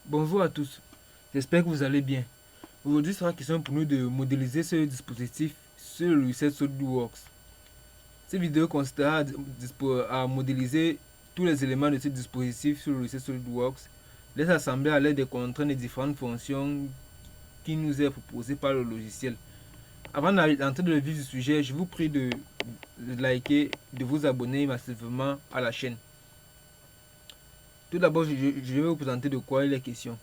Bonjour à tous, j'espère que vous allez bien. Aujourd'hui sera question pour nous de modéliser ce dispositif sur le logiciel SolidWorks. Cette vidéo consistera à modéliser tous les éléments de ce dispositif sur le logiciel SolidWorks, les assembler à l'aide des contraintes et différentes fonctions qui nous est proposées par le logiciel. Avant d'entrer dans le vif du sujet, je vous prie de liker, de vous abonner massivement à la chaîne. Tout d'abord, je vais vous présenter de quoi il est question.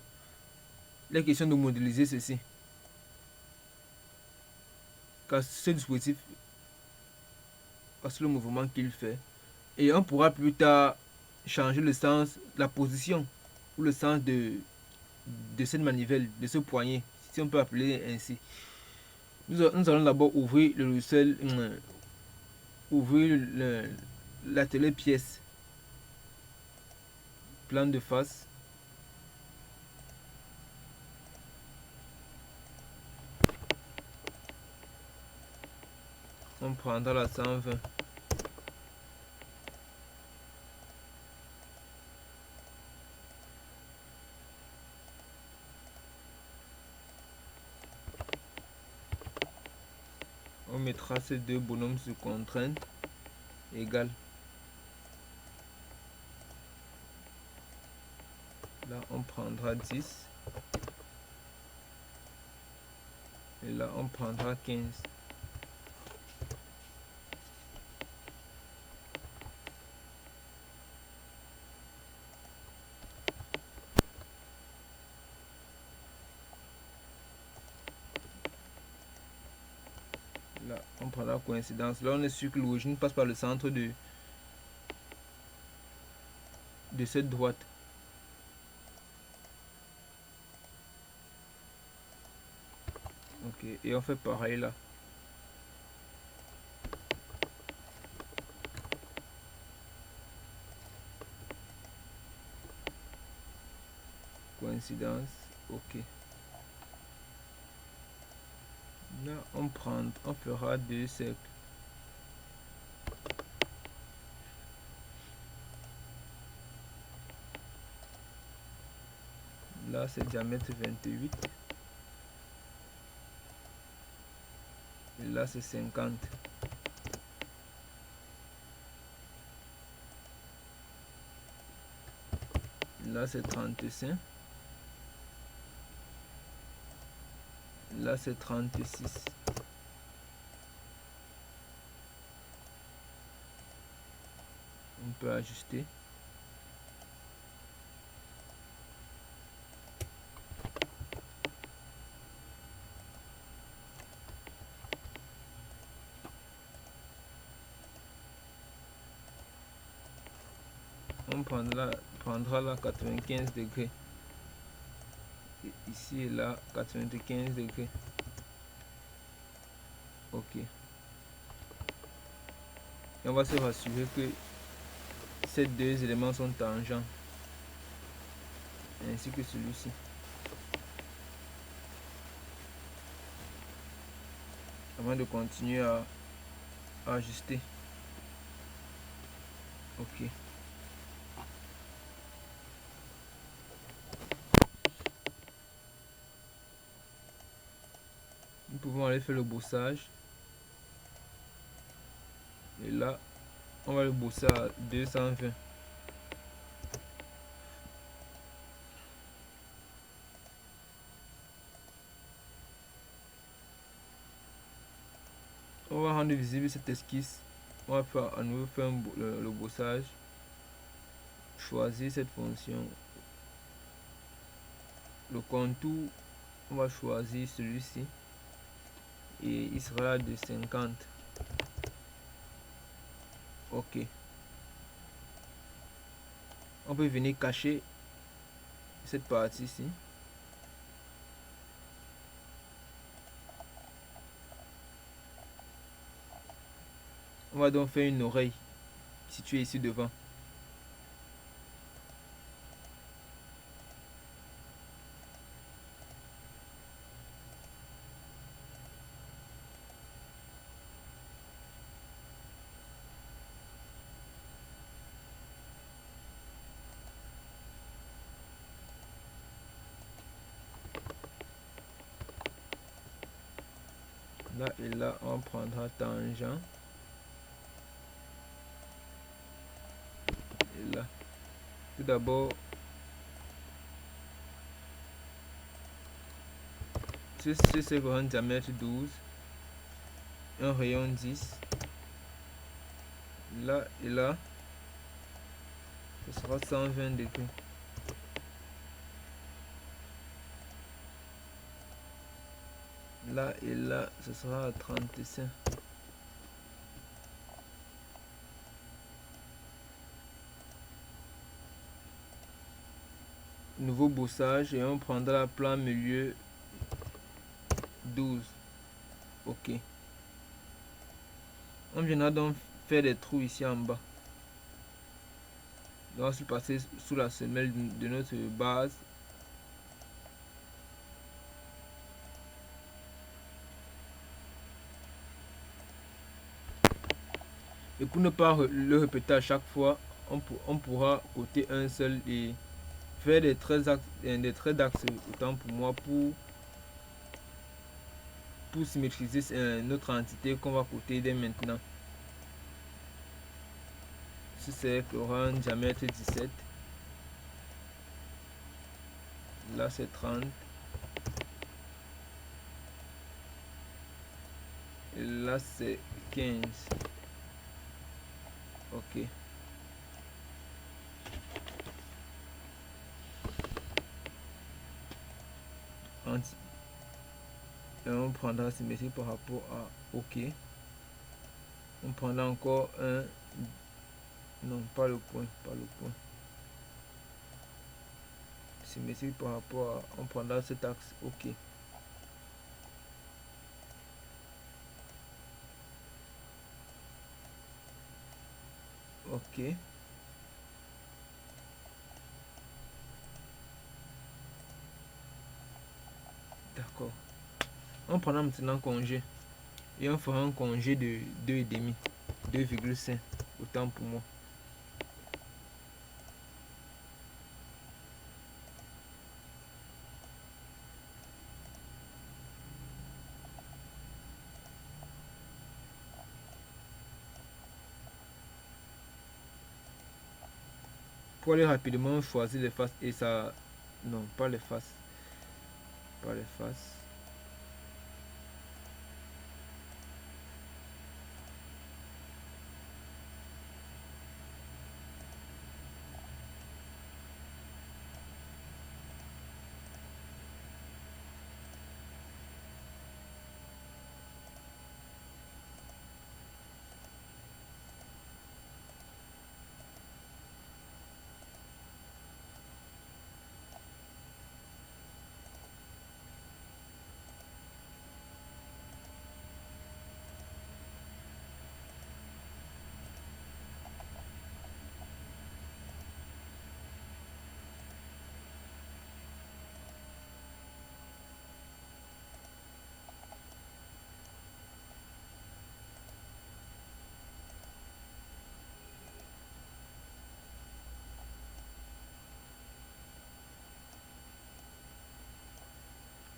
Il est question de modéliser ceci. Car ce dispositif, parce le mouvement qu'il fait, et on pourra plus tard changer le sens, la position ou le sens de cette manivelle, de ce poignet, si on peut appeler ainsi. Nous allons d'abord ouvrir le logiciel, ouvrir l'atelier pièce, plan de face. On prendra la 120. On mettra ces deux bonhommes sur contrainte égale. Là, on prendra 10. Et là, on prendra 15. Là, on prend la coïncidence. Là, on est sûr que l'origine passe par le centre de cette droite. Ok, et on fait pareil là. Coïncidence, ok. Là, on fera deux cercles. Là, c'est diamètre 28. Et là, c'est 50. Là, c'est 35. Là, c'est 36. On peut ajuster. On prendra là 95 degrés. Et ici et là, 95 degrés. Ok. Et on va se rassurer que ces deux éléments sont tangents. Ainsi que celui-ci. Avant de continuer à ajuster. Ok. Nous pouvons aller faire le bossage. Et là, on va le bosser à 220. On va rendre visible cette esquisse. On va faire à nouveau faire le bossage. Choisir cette fonction. Le contour, on va choisir celui-ci. Et il sera là de 50. Ok. On peut venir cacher cette partie-ci. On va donc faire une oreille située ici devant. Là et là, on prendra tangent. Et là, tout d'abord, c'est un diamètre 12, un rayon 10. Là et là, ce sera 120 degrés. Là et là, ce sera à 35. Nouveau bossage et on prendra la plan milieu 12. Ok. On viendra donc faire des trous ici en bas. Donc on va se passer sous la semelle de notre base. Et pour ne pas le répéter à chaque fois, on pourra coter un seul et faire des traits d'axe autant pour moi pour symétriser notre entité qu'on va coter dès maintenant. Ce cercle aura un diamètre 17. Là c'est 30. Et là c'est 15. Ok. Et on prendra symétrie par rapport à OK. On prendra encore un. Non, pas le point. Symétrie par rapport à. On prendra cet axe OK. Ok. D'accord. On prendra maintenant congé. Et on fera un congé de 2,5. 2,5. Autant pour moi. Pour aller rapidement, choisir les faces et ça. Non, pas les faces. Pas les faces.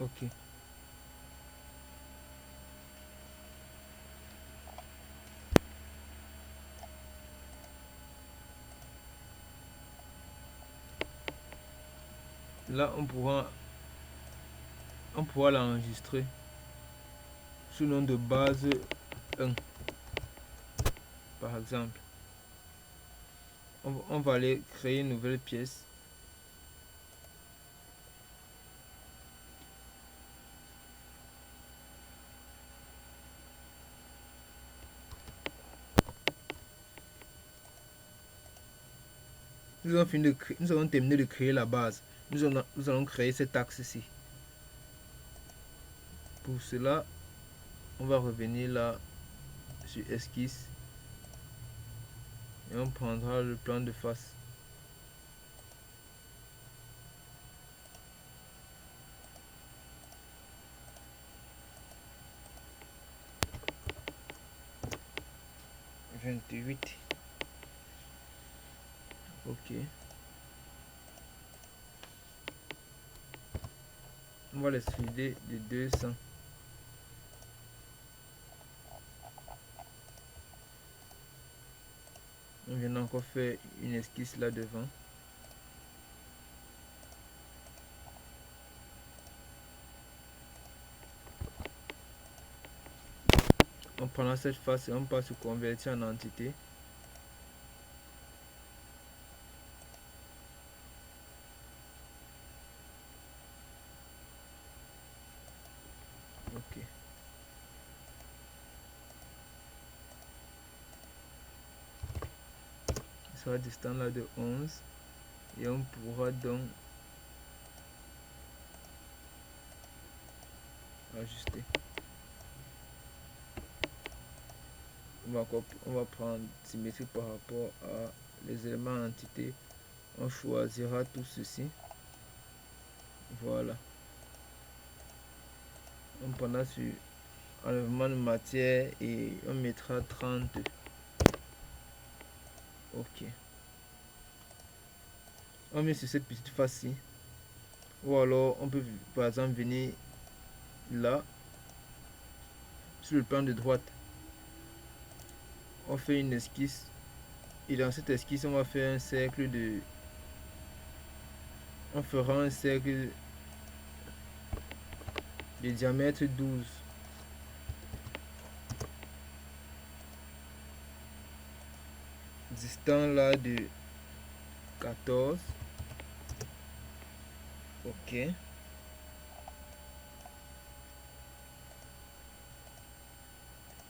Ok. Là, on pourra l'enregistrer sous le nom de base 1. Par exemple. On va aller créer une nouvelle pièce. Nous avons terminé de créer la base. Nous allons créer cet axe ici. Pour cela, on va revenir là sur esquisse et on prendra le plan de face. « 28. Ok. On va les slider de 200. encore faire une esquisse là devant. On prend cette face et on passe sur convertir en entité. Ok. Il sera distant là de 11 et on pourra donc ajuster. On va prendre symétrie par rapport à les éléments entités. On choisira tout ceci. Voilà. On prendra sur enlèvement de matière et on mettra 30. Ok. On met sur cette petite face-ci. Ou alors on peut par exemple venir là sur le plan de droite. On fait une esquisse et dans cette esquisse on va faire un cercle de, on fera un cercle de diamètre 12, distant là de 14. Ok.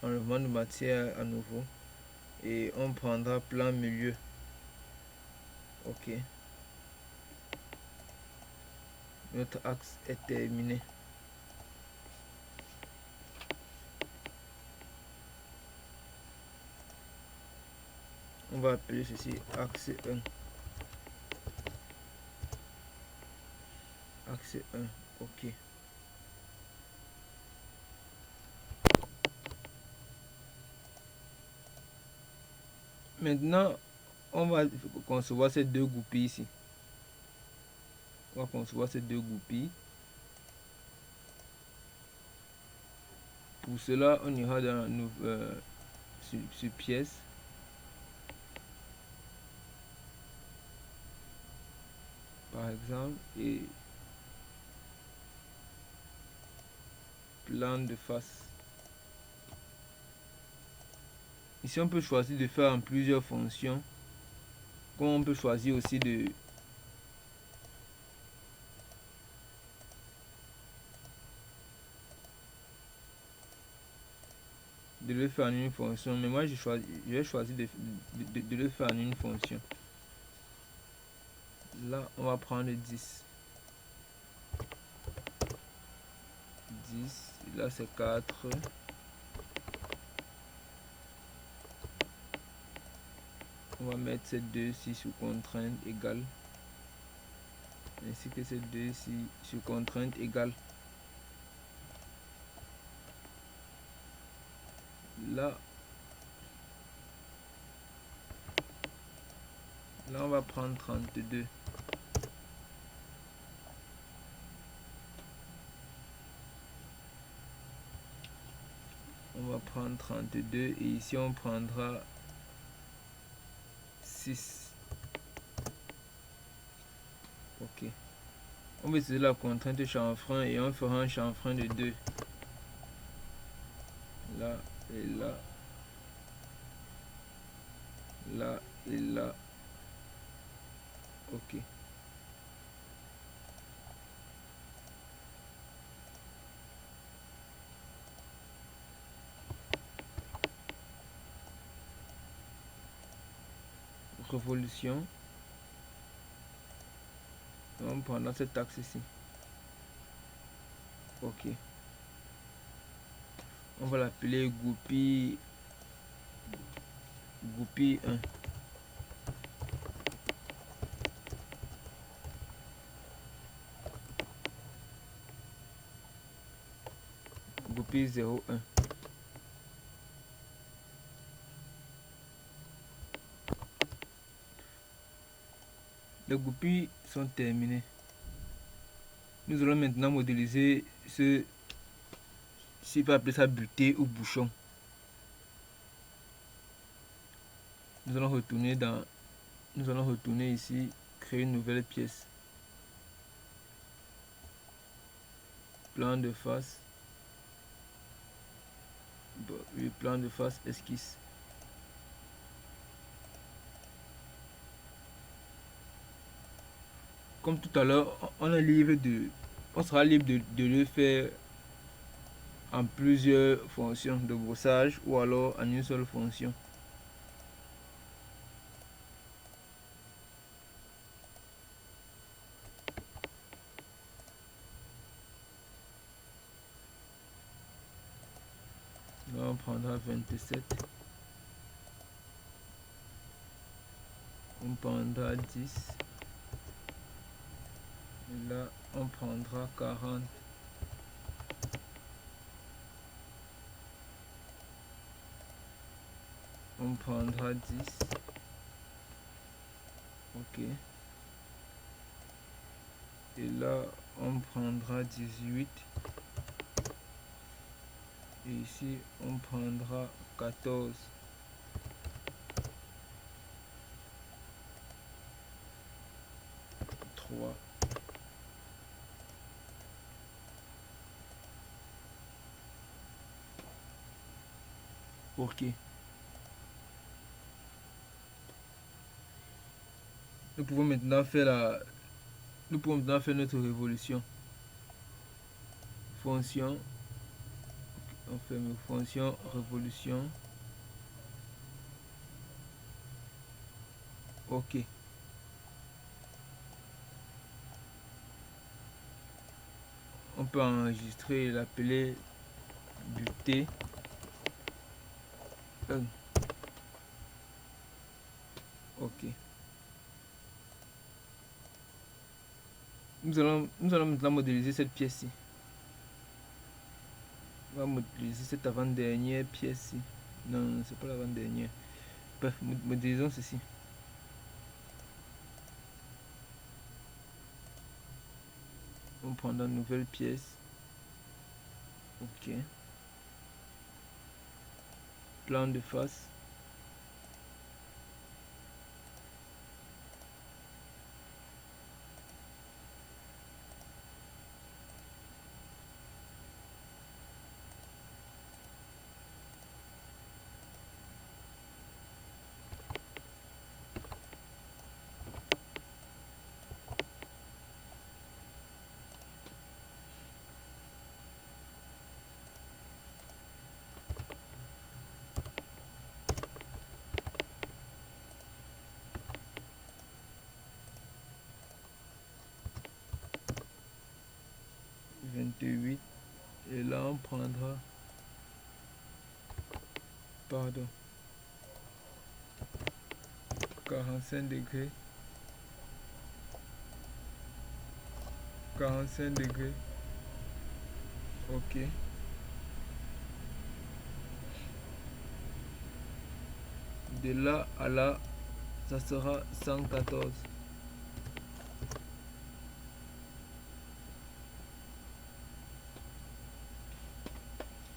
Enlèvement de matière à nouveau et on prendra plan milieu. Ok. Notre axe est terminé. On va appeler ceci axe 1. Axe 1. Ok. Maintenant, on va concevoir ces deux goupilles ici. On va concevoir ces deux goupilles. Pour cela, on ira dans sur pièce. Par exemple, et plan de face. Ici, on peut choisir de faire en plusieurs fonctions. Comme on peut choisir aussi de le faire en une fonction. Mais moi, je vais choisir de le faire en une fonction. Là, on va prendre 10. 10. Là, c'est 4. On va mettre ces deux-ci sous contrainte égale. Ainsi que ces deux-ci sous contrainte égale. Là, on va prendre 32. On va prendre 32 et ici on prendra 6. Ok. On va utiliser la contrainte chanfrein et on fera un chanfrein de 2. Là et là. Là et là. Ok. Révolution. On prendra cet axe ici. Ok. On va l'appeler goupille 1. Goupille 01. Les goupilles sont terminées. Nous allons maintenant modéliser ce, si on peut appeler ça butée ou bouchon. Nous allons retourner ici, créer une nouvelle pièce. Plan de face. Bon, oui, plan de face, esquisse. Comme tout à l'heure, on sera libre de le faire en plusieurs fonctions de brossage ou alors en une seule fonction. Là, on prendra 27. On prendra 10. Et là, on prendra 40. On prendra 10. Ok. Et là, on prendra 18. Et ici, on prendra 14. Ok. Nous pouvons maintenant faire notre révolution. Fonction. On fait une fonction révolution. Ok. On peut enregistrer et l'appeler buté 1. Ok. Nous allons maintenant modéliser cette pièce-ci. On va modéliser cette avant-dernière pièce-ci. Non, c'est pas l'avant-dernière. Bref, modélisons ceci. On prend une nouvelle pièce. Ok. Plan de face. Et là on prendra, pardon, 45 degrés, 45 degrés. Ok. De là à là, ça sera 114.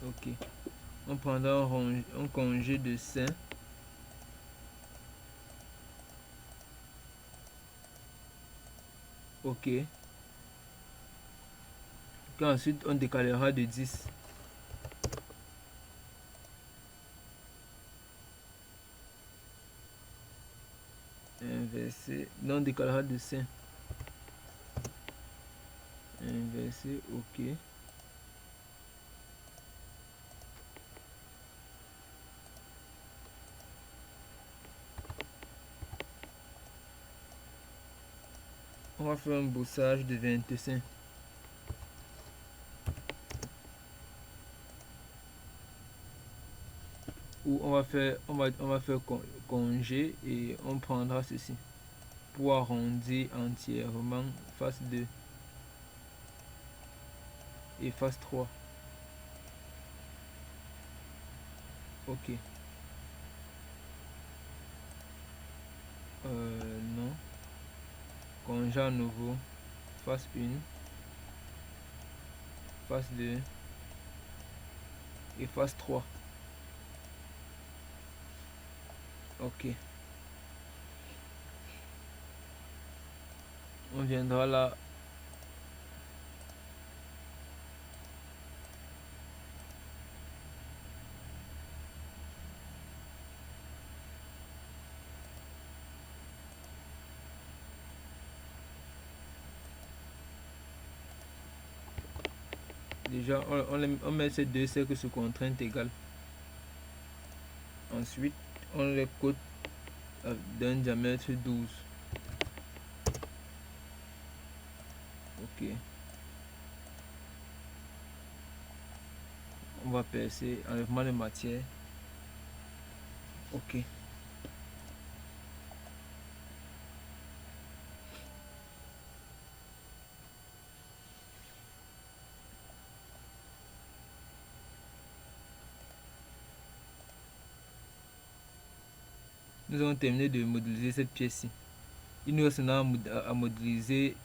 Ok. On prendra un congé de sein. Ok. Ensuite on décalera de 10. Inversé. Non, on décalera de 5. Inversé. Ok. On va faire un brossage de 25. Ou on va faire congé et on prendra ceci pour arrondir entièrement face 2 et face 3. Ok. Non. Congé à nouveau. Face 1. Face 2. Et face 3. Ok. On viendra là. Déjà, on met ces deux cercles sous contrainte égale. Ensuite, on les code d'un diamètre 12. Ok. On va percer enlèvement de matière. Ok. Nous avons terminé de modéliser cette pièce-ci. Il nous reste maintenant à modéliser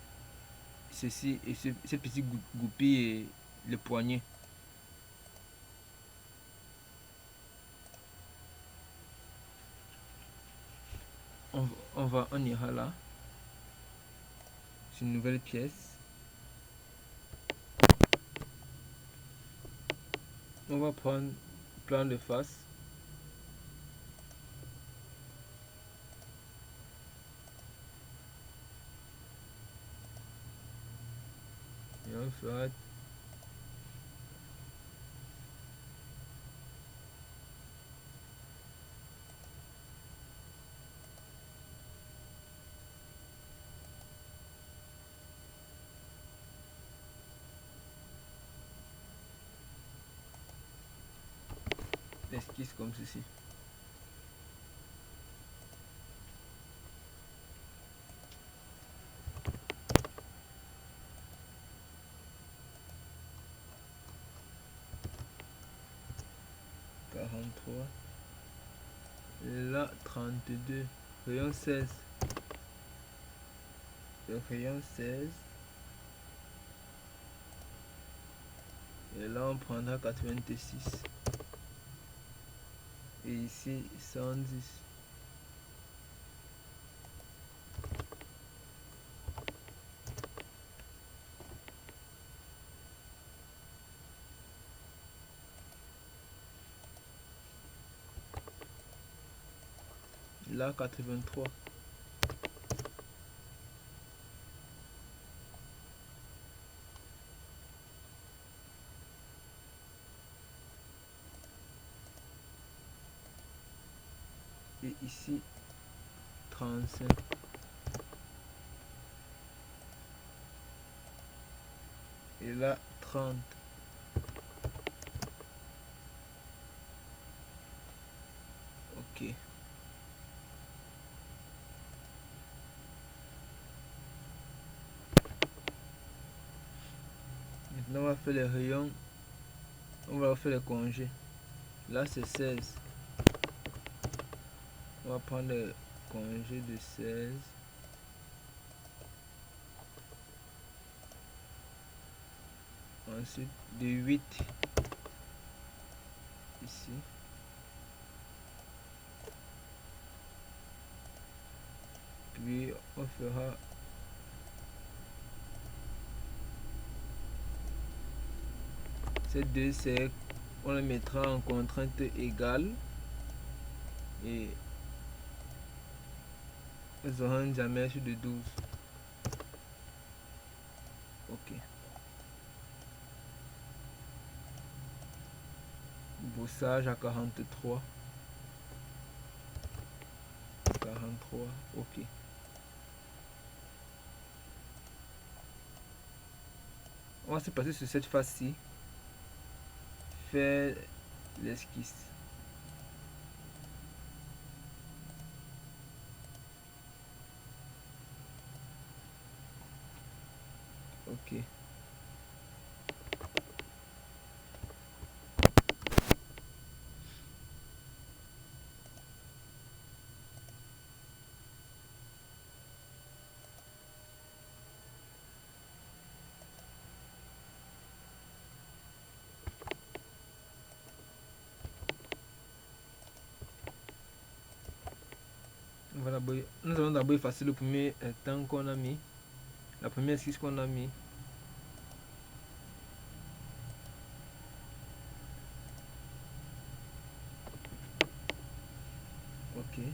ceci et ce petit goupille et le poignet. On ira là. C'est une nouvelle pièce. On va prendre plan de face. Et on fera l'esquisse comme ceci. Là 32, rayon 16, le rayon 16, et là on prendra 86 et ici 110. Là 83. Et ici 35. Et là 30. Ok. Maintenant on va faire les rayons. On va faire les congés. Là c'est 16. On va prendre le congé de 16. Ensuite de 8 ici. Puis on fera ces deux cercles, on les mettra en contrainte égale et nous aurons un diamètre de 12. Ok. Bossage à 43. 43. Ok. On va se passer sur cette face-ci. Faire l'esquisse. Ok. Voilà, nous allons d'abord effacer le premier temps qu'on a mis. la première esquisse qu'on a mis. Ok. Et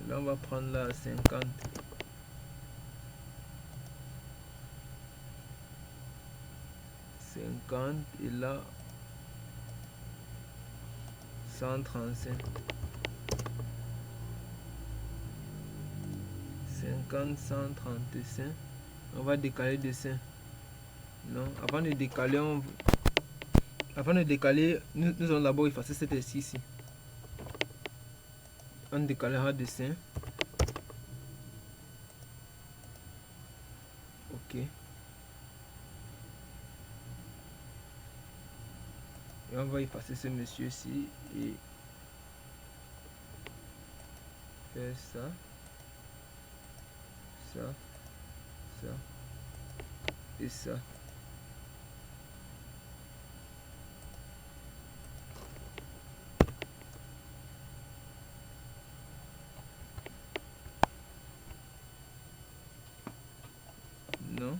là, on va prendre la 50. 50 et là 135. 50, 135. On va décaler de 5. Non, avant de décaler, nous allons d'abord effacer cette esquisse ici. On décalera de 5. Ok. Et on va effacer ce monsieur-ci et faire ça, ça, ça et ça. Non.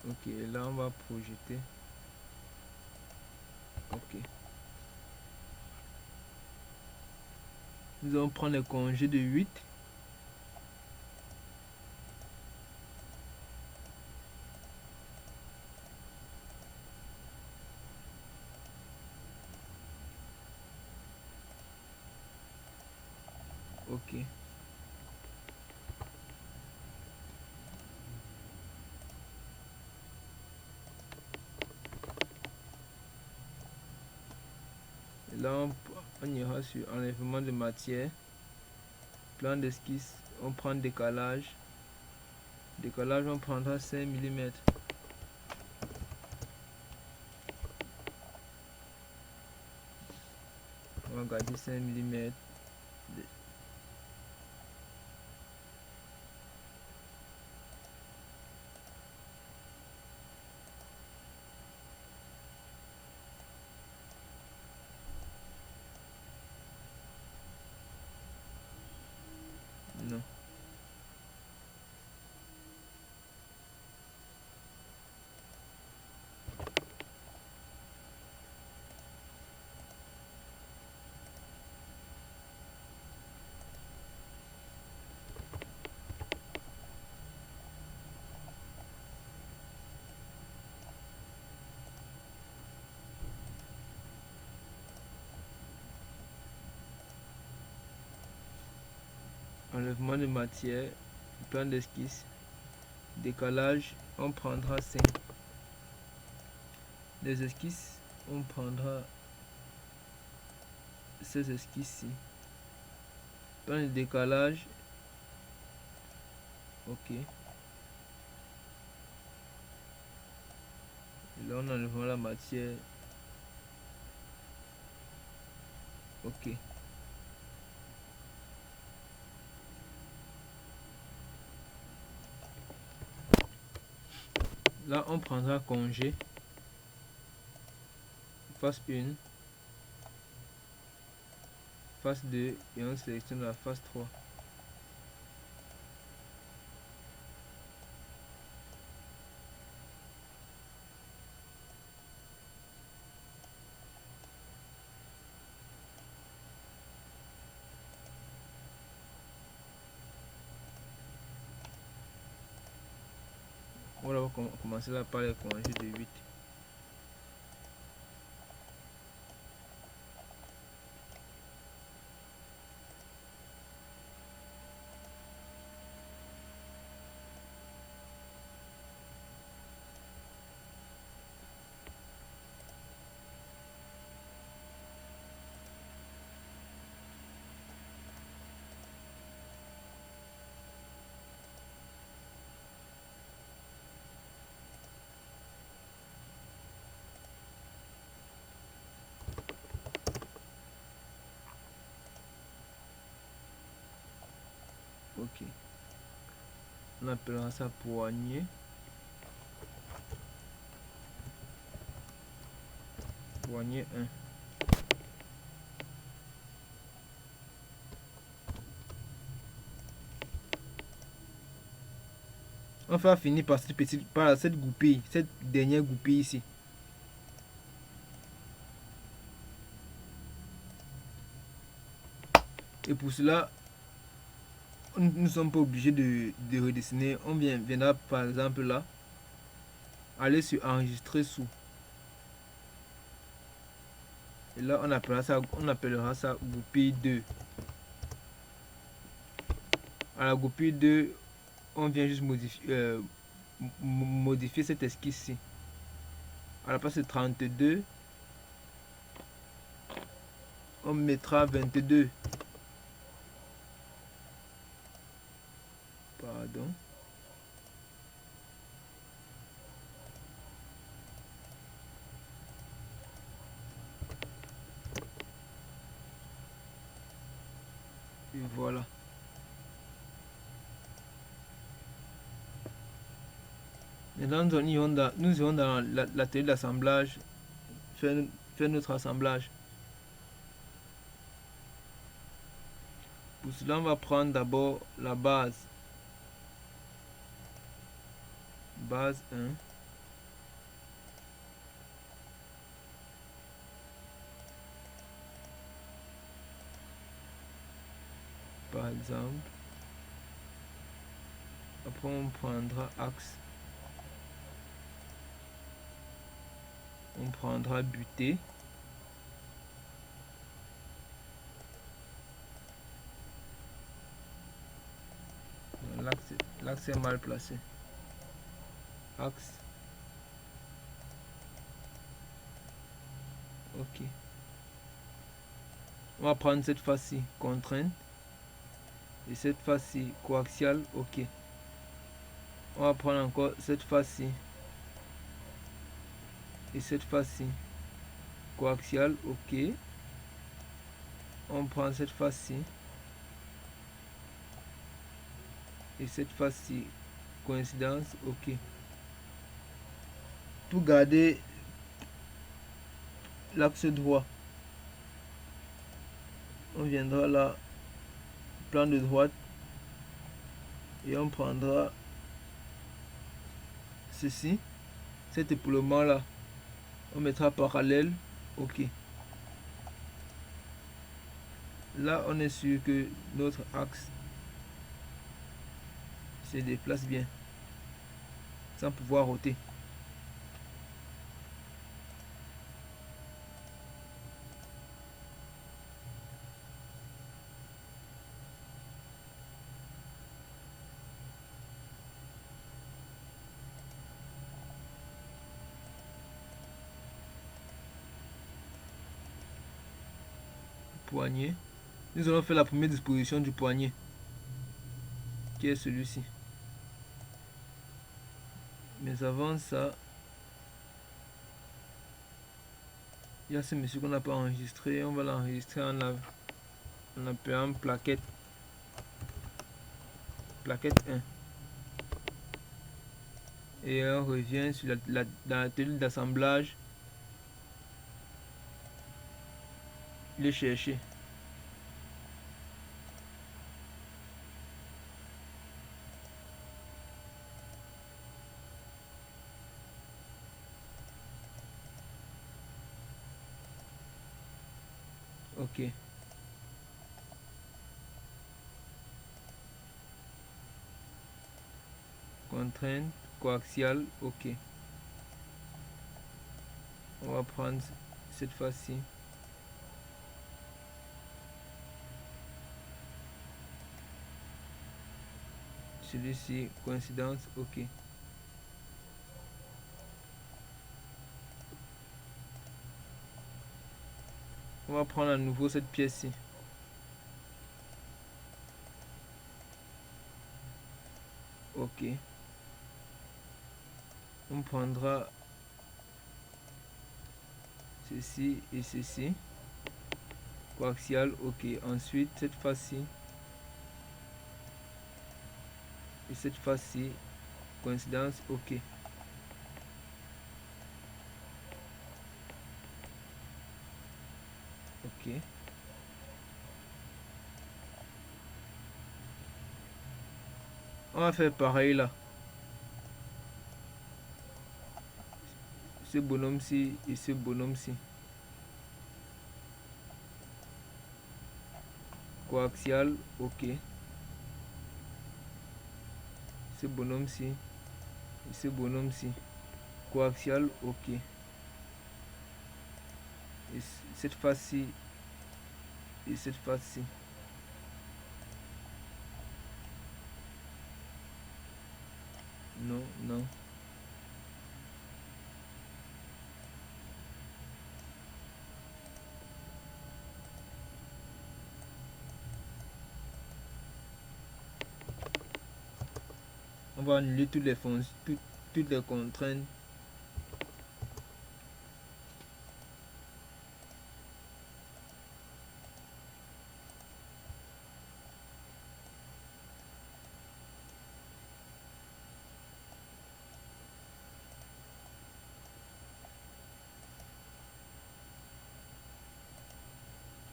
Ok, là on va projeter. Ok. Nous allons prendre le congé de 8. Ok. Et là on ira sur enlèvement de matière. Plan d'esquisse, on prend décalage. Décalage, on prendra 5 mm. On va garder 5 mm. Non. Enlèvement de matière, plan d'esquisse, décalage, on prendra 5. Les esquisses, on prendra ces esquisses-ci. Plan de décalage, ok. Et là, on enlève la matière, ok. Là, on prendra congé, face 1, face 2 et on sélectionne la face 3. On va commencer là par les congés de 8. Ok. On appellera ça poignée. Poignée 1. On va finir par cette goupille, cette dernière goupille ici. Et pour cela, nous ne sommes pas obligés de redessiner. On viendra par exemple là, aller sur enregistrer sous. Et là, on appellera ça goupille 2. À la goupille 2, on vient juste modifier cette esquisse-ci. À la place de 32, on mettra 22. Pardon. Et voilà. Maintenant, nous irons dans l'atelier d'assemblage, faire notre assemblage. Pour cela, on va prendre d'abord la base. Base 1. Par exemple. Après, on prendra axe. On prendra butée. L'axe est mal placé. Axe. Ok. On va prendre cette fois-ci contrainte. Et cette fois-ci coaxial. Ok. On va prendre encore cette fois-ci. Et cette fois-ci coaxial. Ok. On prend cette fois-ci. Et cette fois-ci coïncidence. Ok. Pour garder l'axe droit, on viendra là, plan de droite, et on prendra ceci, cet épaulement là, on mettra parallèle. Ok. Là, on est sûr que notre axe se déplace bien sans pouvoir ôter. Poignet. Nous allons faire la première disposition du poignet, qui est celui-ci. Mais avant ça, il y a ce monsieur qu'on n'a pas enregistré. On va l'enregistrer en appelant plaquette. Plaquette 1. Et on revient sur dans l'atelier d'assemblage. Les chercher. Ok. Contrainte coaxiale. Ok. On va prendre cette fois-ci. Celui-ci, coïncidence. Ok. On va prendre à nouveau cette pièce-ci. Ok. On prendra ceci et ceci. Coaxial. Ok. Ensuite, cette fois-ci, Et cette fois-ci, coïncidence, ok. Ok. On va faire pareil là. Ce bonhomme-ci et ce bonhomme-ci. Coaxial, ok. Ce bonhomme-ci et ce bonhomme-ci. Coaxial, ok. Et cette face-ci et cette face-ci. Non, non. On va annuler toutes les fonctions, toutes les contraintes.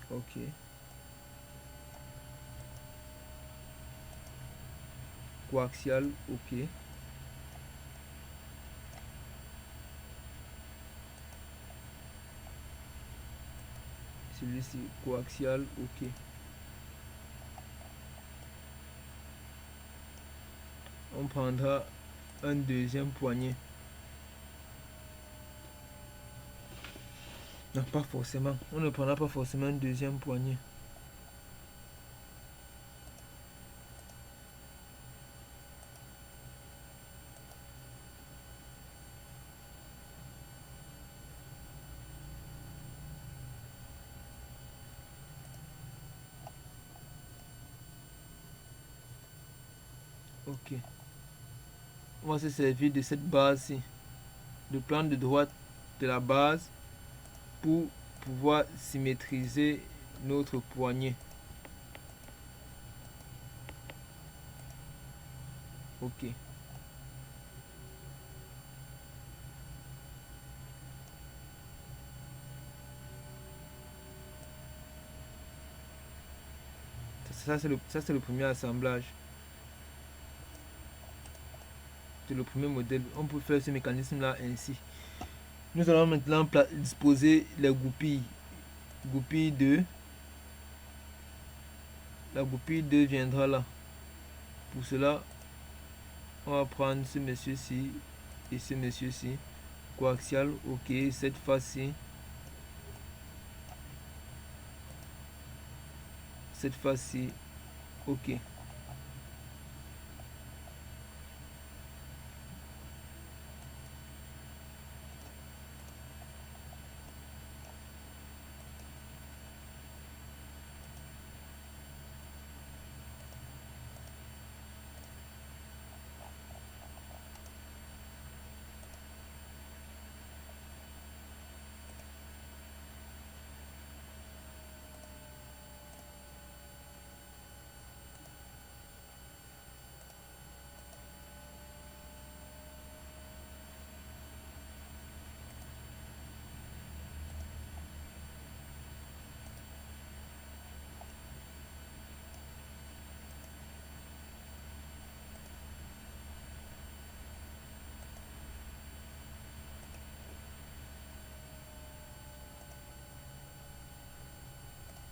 Ok. Coaxial, ok. Celui-ci, coaxial, ok. On prendra un deuxième poignet. Non, pas forcément. On ne prendra pas forcément un deuxième poignet. Ok. On va se servir de cette base-ci. De plan de droite de la base pour pouvoir symétriser notre poignet. Ok. Ça, c'est le premier assemblage. C'est le premier modèle. On peut faire ce mécanisme-là ainsi. Nous allons maintenant disposer les goupilles. Goupille 2. La goupille 2 viendra là. Pour cela, on va prendre ce monsieur-ci et ce monsieur-ci. Coaxial, ok. Cette fois-ci. Cette fois-ci, ok.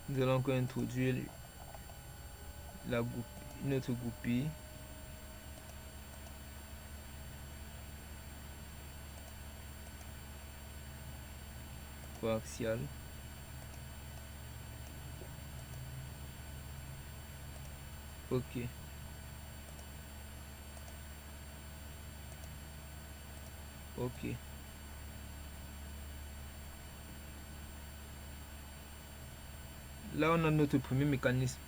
Nous allons encore introduire une autre goupille. Coaxial. Ok. Ok. Là, on a notre premier mécanisme.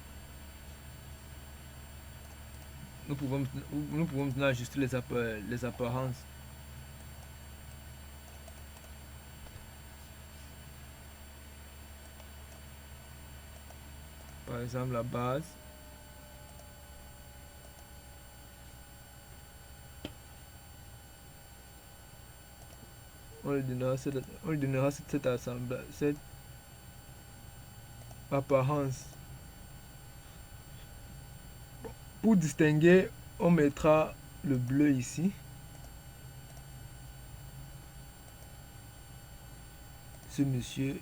Nous pouvons maintenant ajuster les apparences. Par exemple, la base. on lui donnera cette assemblage, cette apparence. Pour distinguer, on mettra le bleu ici. Ce monsieur.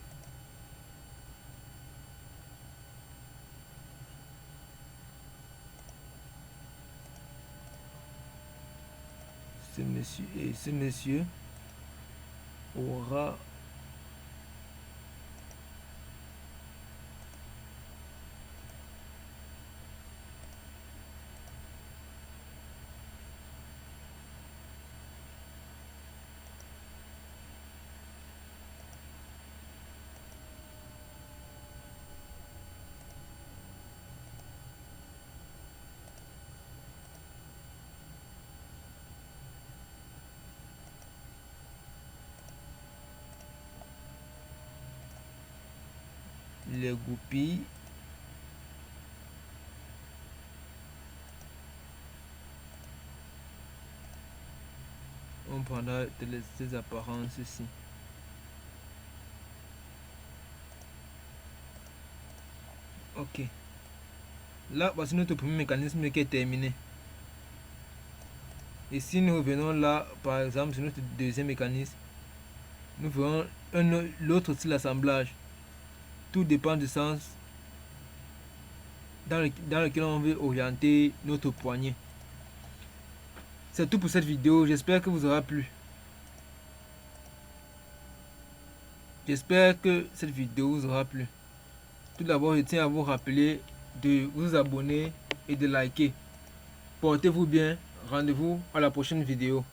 Ce monsieur aura les goupilles. On prendra ces apparences ici. Ok. Là, voici notre premier mécanisme qui est terminé. Et si nous revenons là, par exemple, sur notre deuxième mécanisme, nous ferons l'autre style d'assemblage. Tout dépend du sens dans lequel on veut orienter notre poignet. C'est tout pour cette vidéo. J'espère que vous aura plu. J'espère que cette vidéo vous aura plu. Tout d'abord, je tiens à vous rappeler de vous abonner et de liker. Portez-vous bien. Rendez-vous à la prochaine vidéo.